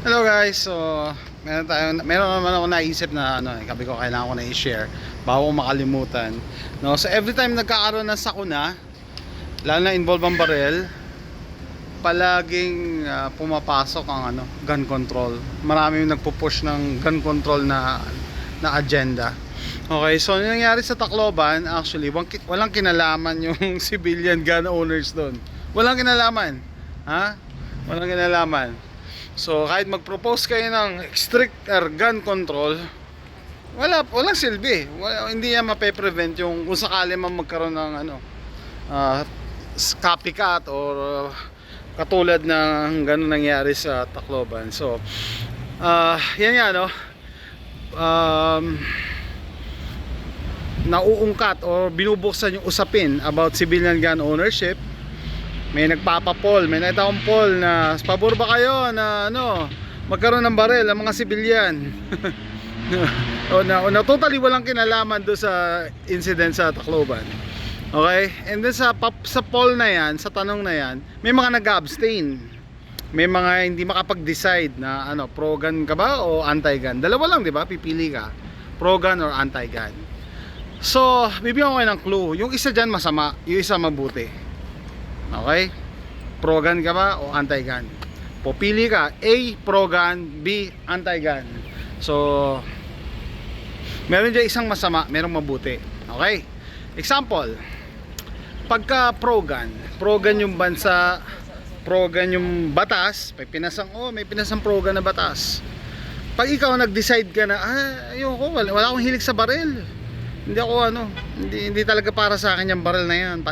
Hello guys, so meron naman ako naisip na sabi ko kailangan ko na i-share bago ko makalimutan. No, so every time nagkakaroon ng sakuna, lalo na involve ang barel, palaging pumapasok ang gun control. Marami yung nagpo-push ng gun control na agenda. Okay, so yung nangyari sa Tacloban, actually walang kinalaman yung civilian gun owners doon. Walang kinalaman. Ha? Walang kinalaman. So kahit mag-propose kayo ng stricter gun control, walang silbi. Hindi yan mape-prevent yung kung sakali man magkaroon ng copycat or katulad ng ganun nangyari sa Tacloban. So yan nga nauungkat o binubuksan yung usapin about civilian gun ownership. May nagpapapol, may nakita akong poll na pabor ba kayo na magkaroon ng barel ang mga civilian. na totally walang kinalaman do sa incident sa Tacloban. Okay? And then sa poll na yan, sa tanong na yan, may mga nag-abstain. May mga hindi makapag-decide na pro-gun ka ba o anti-gun. Dalawa lang, di ba? Pipili ka. Pro-gun or anti-gun. So, bibigyan ko kayo ng clue. Yung isa dyan masama, yung isa mabuti. Okay? Pro-gun ka ba o anti-gun? Pupili ka, A, pro-gun, B, anti-gun. So, meron dyan isang masama, merong mabuti. Okay? Example, pagka pro-gun yung bansa, pro-gun yung batas, may pinasang pro-gun na batas. Pag ikaw nag-decide ka na, ayoko, wala akong hilig sa baril. Hindi ako hindi talaga para sa akin yung baril na yan.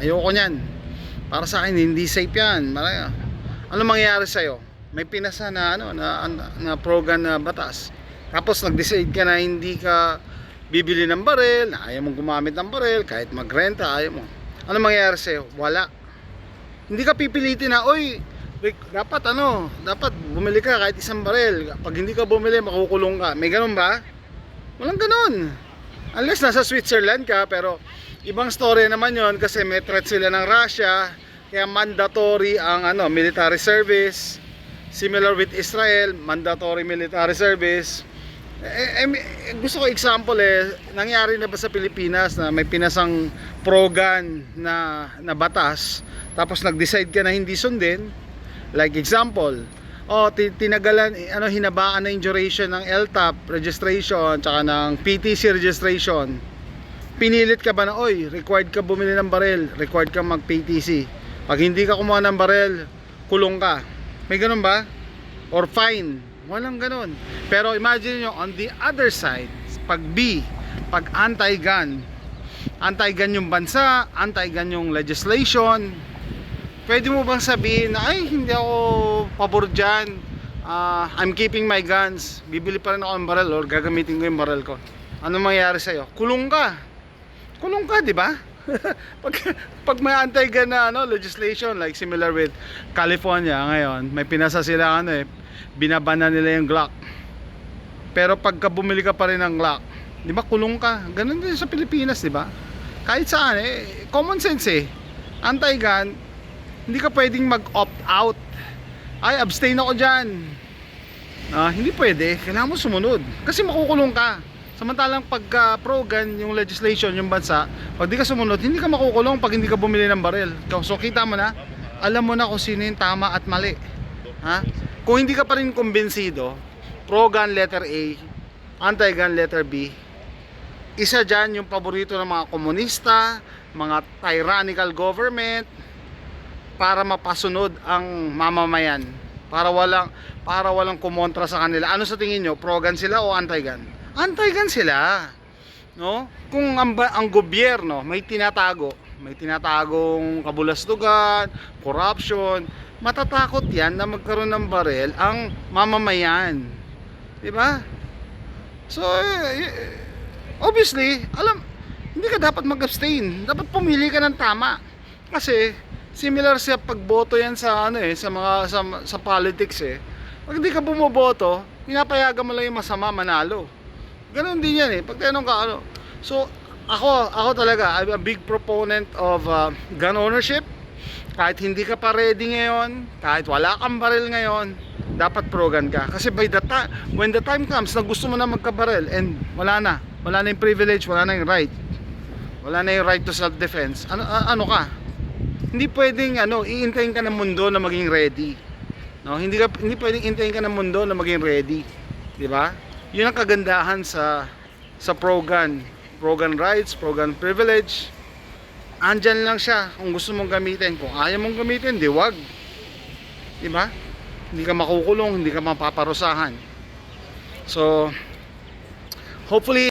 Ayoko niyan. Para sa akin hindi safe yan. Ano mangyayari sa'yo? May pinasa na pro-gun na batas. Tapos nag-decide ka na hindi ka bibili ng baril, na ayaw mong gumamit ng baril, kahit magrenta, ayaw mo. Ano mangyayari sa'yo? Wala. Hindi ka pipilitin na, oy, dapat bumili ka kahit isang baril. Pag hindi ka bumili, makukulong ka. May ganun ba? Walang ganun. Unless nasa Switzerland ka, pero ibang story naman yon kasi may threat sila ng Russia, kaya mandatory ang military service. Similar with Israel, mandatory military service. Gusto ko example nangyari na ba sa Pilipinas na may pinasang pro-gun na batas, tapos nag-decide ka na hindi sundin? Like example, tinagalan, hinabaan na yung duration ng LTAP registration tsaka ng PTC registration. Pinilit ka ba na, required ka bumili ng baril, required ka mag-PTC. Pag hindi ka kumuha ng baril, kulong ka. May ganun ba? Or fine? Walang ganun. Pero imagine nyo, on the other side, pag anti-gun yung bansa, anti-gun yung legislation, pwede mo bang sabihin na, hindi ako pabor dyan, I'm keeping my guns, bibili pa rin ako ng baril or gagamitin ko yung baril ko. Ano mangyayari sa'yo? Kulong ka, di ba? pag may anti-gun na legislation, like similar with California ngayon, may pinasa sila binabana nila yung Glock. Pero pagka bumili ka pa rin ng Glock, di ba, kulong ka. Ganun din sa Pilipinas, di ba? Kahit saan common sense anti-gun, hindi ka pwedeng mag-opt out. Abstain ako dyan. Hindi pwede, kailangan mo sumunod kasi makukulong ka. Samantalang pagka pro-gun yung legislation, yung bansa, pag di ka sumunod, hindi ka makukulong pag hindi ka bumili ng baril. So kita mo na, alam mo na kung sino yung tama at mali. Kung hindi ka pa rin kumbinsido, pro-gun letter A, anti-gun letter B, isa dyan yung paborito ng mga komunista, mga tyrannical government, para mapasunod ang mamamayan, para walang kumontra sa kanila. Ano sa tingin nyo? Pro-gun sila o anti-gun? Anti-gun sila, no? Kung ang gobyerno may tinatagong kabulastugan, corruption, matatakot yan na magkaroon ng baril ang mamamayan, di ba? So obviously, hindi ka dapat mag-abstain, dapat pumili ka ng tama. Kasi similar sa pagboto yan sa sa politics Pag hindi ka bumoboto, pinapayagan mo lang yung masama manalo. Ganun din yan pag tinanong ka So ako talaga, I'm a big proponent of gun ownership. Kahit hindi ka pa ready ngayon, kahit wala kang baril ngayon, dapat pro-gun ka. Kasi when the time comes na gusto mo na magkabarel and wala na yung privilege, wala na yung right, to self-defense, ano ka? Hindi pwedeng iintayin ka ng mundo na maging ready. No, hindi pwedeng intayin ka ng mundo na maging ready, 'di ba? 'Yun ang kagandahan sa pro-gun rights, pro-gun privilege. Andyan lang siya kung gusto mong gamitin. Kung ayaw mong gamitin, di wag. 'Di ba? Hindi ka makukulong, hindi ka mapaparusahan. So, hopefully